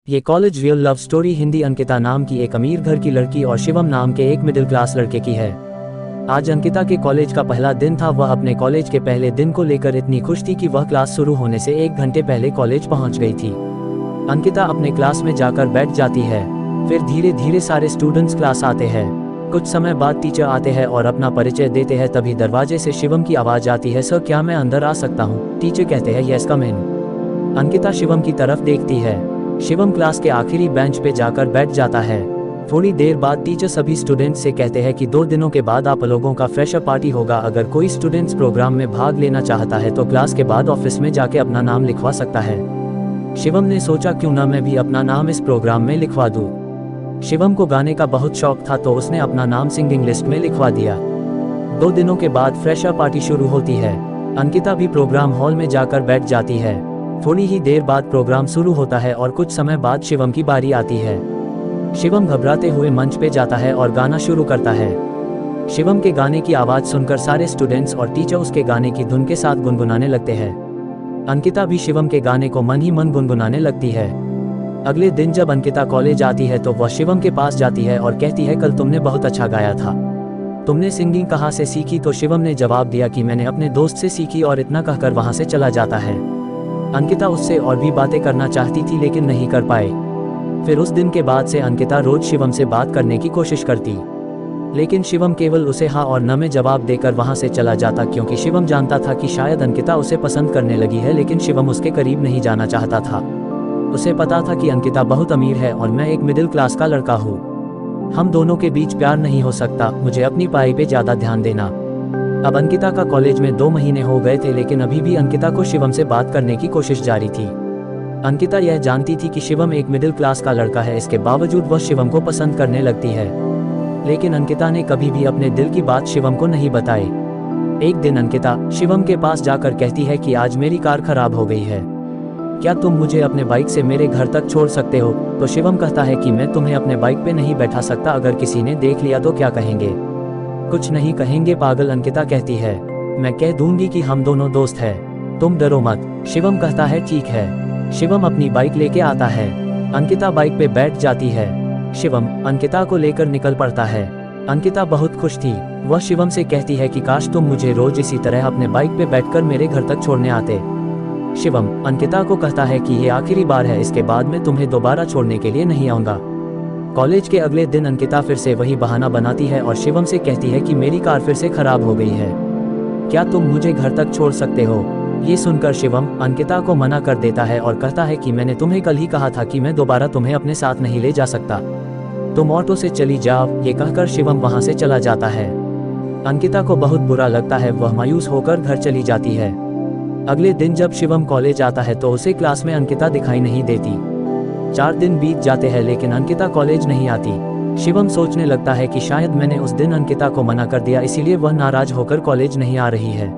ये college real love story Hindi Ankita नाम की एक अमीर घर की लड़की और शिवम नाम के एक मिडिल क्लास लड़के की है। आज अंकिता के कॉलेज का पहला दिन था। वह अपने कॉलेज के पहले दिन को लेकर इतनी खुश थी कि वह क्लास शुरू होने से 1 घंटे पहले कॉलेज पहुंच गई थी। अंकिता अपने क्लास में जाकर बैठ जाती है। फिर धीरे धीरे सारे स्टूडेंट्स क्लास आते हैं। कुछ समय बाद टीचर आते हैं और अपना परिचय देते हैं। तभी दरवाजे से शिवम की आवाज़ आती है, सर क्या मैं अंदर आ सकता हूँ? टीचर कहते हैं, यस कम इन। अंकिता शिवम की तरफ देखती है। शिवम क्लास के आखिरी बेंच पे जाकर बैठ जाता है। थोड़ी देर बाद टीचर सभी स्टूडेंट्स से कहते हैं कि 2 दिनों के बाद आप लोगों का फ्रेशर पार्टी होगा। अगर कोई स्टूडेंट्स प्रोग्राम में भाग लेना चाहता है तो क्लास के बाद ऑफिस में जाके अपना नाम लिखवा सकता है। शिवम ने सोचा क्यों ना मैं भी अपना नाम इस प्रोग्राम में लिखवा दूं। शिवम को गाने का बहुत शौक था तो उसने अपना नाम सिंगिंग लिस्ट में लिखवा दिया। 2 दिनों के बाद फ्रेशर पार्टी शुरू होती है। अंकिता भी प्रोग्राम हॉल में जाकर बैठ जाती है। थोड़ी ही देर बाद प्रोग्राम शुरू होता है और कुछ समय बाद शिवम की बारी आती है। शिवम घबराते हुए मंच पे जाता है और गाना शुरू करता है। शिवम के गाने की आवाज़ सुनकर सारे स्टूडेंट्स और टीचर उसके गाने की धुन के साथ गुनगुनाने लगते हैं। अंकिता भी शिवम के गाने को मन ही मन गुनगुनाने लगती है। अगले दिन जब अंकिता कॉलेज आती है तो वह शिवम के पास जाती है और कहती है, कल तुमने बहुत अच्छा गाया था। तुमने सिंगिंग कहाँ से सीखी? तो शिवम ने जवाब दिया कि मैंने अपने दोस्त से सीखी, और इतना कहकर वहाँ से चला जाता है। अंकिता उससे और भी बातें करना चाहती थी लेकिन नहीं कर पाए। फिर उस दिन के बाद से अंकिता रोज शिवम से बात करने की कोशिश करती, लेकिन शिवम केवल उसे हाँ और न में जवाब देकर वहां से चला जाता, क्योंकि शिवम जानता था कि शायद अंकिता उसे पसंद करने लगी है, लेकिन शिवम उसके करीब नहीं जाना चाहता था। उसे पता था कि अंकिता बहुत अमीर है और मैं एक मिडिल क्लास का लड़का हूँ। हम दोनों के बीच प्यार नहीं हो सकता, मुझे अपनी पढ़ाई पे ज़्यादा ध्यान देना। अब अंकिता का कॉलेज में 2 महीने हो गए थे, लेकिन अभी भी अंकिता को शिवम से बात करने की कोशिश जारी थी। अंकिता यह जानती थी कि शिवम एक मिडिल क्लास का लड़का है, इसके बावजूद वह शिवम को पसंद करने लगती है। लेकिन अंकिता ने कभी भी अपने दिल की बात शिवम को नहीं बताई। एक दिन अंकिता शिवम के पास जाकर कहती है कि आज मेरी कार खराब हो गई है, क्या तुम मुझे अपने बाइक से मेरे घर तक छोड़ सकते हो? तो शिवम कहता है कि मैं तुम्हें अपने बाइक पे नहीं बैठा सकता, अगर किसी ने देख लिया तो क्या कहेंगे? कुछ नहीं कहेंगे पागल, अंकिता कहती है, मैं कह दूंगी कि हम दोनों दोस्त हैं, तुम डरो मत। शिवम कहता है ठीक है। शिवम अपनी बाइक लेके आता है। अंकिता बाइक पे बैठ जाती है। शिवम अंकिता को लेकर निकल पड़ता है। अंकिता बहुत खुश थी। वह शिवम से कहती है कि काश तुम मुझे रोज इसी तरह अपने बाइक पे बैठकर मेरे घर तक छोड़ने आते। शिवम अंकिता को कहता है कि ये आखिरी बार है, इसके बाद मैं तुम्हें दोबारा छोड़ने के लिए नहीं आऊंगा। कॉलेज के अगले दिन अंकिता फिर से वही बहाना बनाती है और शिवम से कहती है कि मेरी कार फिर से खराब हो गई है, क्या तुम मुझे घर तक छोड़ सकते हो? ये सुनकर शिवम अंकिता को मना कर देता है और कहता है कि मैंने तुम्हें कल ही कहा था कि मैं दोबारा तुम्हें अपने साथ नहीं ले जा सकता, तुम ऑटो से चली जाओ। ये कहकर शिवम वहां से चला जाता है। अंकिता को बहुत बुरा लगता है, वह मायूस होकर घर चली जाती है। अगले दिन जब शिवम कॉलेज आता है तो उसे क्लास में अंकिता दिखाई नहीं देती। 4 दिन बीत जाते हैं लेकिन अंकिता कॉलेज नहीं आती। शिवम सोचने लगता है कि शायद मैंने उस दिन अंकिता को मना कर दिया, इसीलिए वह नाराज होकर कॉलेज नहीं आ रही है।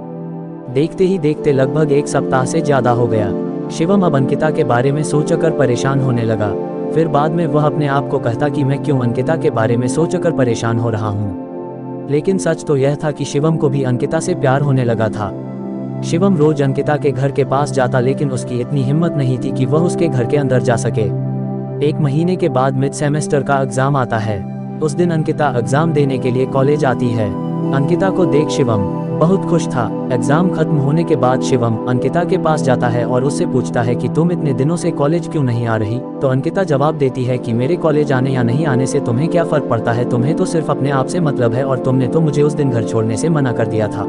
देखते ही देखते लगभग 1 सप्ताह से ज्यादा हो गया। शिवम अब अंकिता के बारे में सोचकर परेशान होने लगा। फिर बाद में वह अपने आप को कहता कि मैं क्यों अंकिता के बारे में सोचकर परेशान हो रहा हूँ। लेकिन सच तो यह था कि शिवम को भी अंकिता से प्यार होने लगा था। शिवम रोज अंकिता के घर के पास जाता, लेकिन उसकी इतनी हिम्मत नहीं थी कि वह उसके घर के अंदर जा सके। 1 महीने के बाद मिड सेमेस्टर का एग्जाम आता है। उस दिन अंकिता एग्जाम देने के लिए कॉलेज आती है। अंकिता को देख शिवम बहुत खुश था। एग्जाम खत्म होने के बाद शिवम अंकिता के पास जाता है और उससे पूछता है कि तुम इतने दिनों से कॉलेज क्यों नहीं आ रही? तो अंकिता जवाब देती है कि मेरे कॉलेज आने या नहीं आने से तुम्हें क्या फर्क पड़ता है, तुम्हें तो सिर्फ अपने आप से मतलब है, और तुमने तो मुझे उस दिन घर छोड़ने से मना कर दिया था।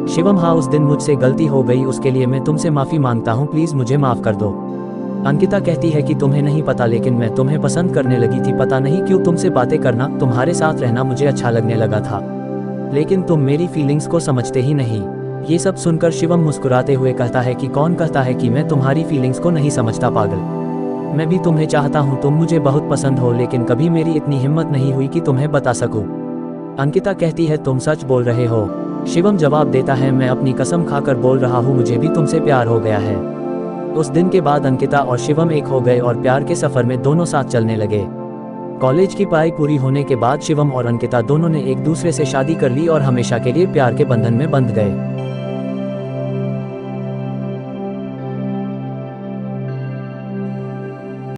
शिवम हाँ, उस दिन मुझसे गलती हो गई, उसके लिए मैं तुमसे माफी मांगता हूँ, प्लीज मुझे माफ कर दो। अंकिता कहती है कि तुम्हें नहीं पता, लेकिन मैं तुम्हें पसंद करने लगी थी। पता नहीं क्यों तुमसे बातें करना, तुम्हारे साथ रहना मुझे अच्छा लगने लगा था, लेकिन तुम मेरी फीलिंग्स को समझते ही नहीं। ये सब सुनकर शिवम मुस्कुराते हुए कहता है कि कौन कहता है कि मैं तुम्हारी फीलिंग्स को नहीं समझता पागल, मैं भी तुम्हें चाहता हूँ, तुम मुझे बहुत पसंद हो, लेकिन कभी मेरी इतनी हिम्मत नहीं हुई कि तुम्हें बता सकूं। अंकिता कहती है तुम सच बोल रहे हो? शिवम जवाब देता है मैं अपनी कसम खाकर बोल रहा हूँ, मुझे भी तुमसे प्यार हो गया है। उस दिन के बाद अंकिता और शिवम एक हो गए और प्यार के सफर में दोनों साथ चलने लगे। कॉलेज की पढ़ाई पूरी होने के बाद शिवम और अंकिता दोनों ने एक दूसरे से शादी कर ली और हमेशा के लिए प्यार के बंधन में बंध गए।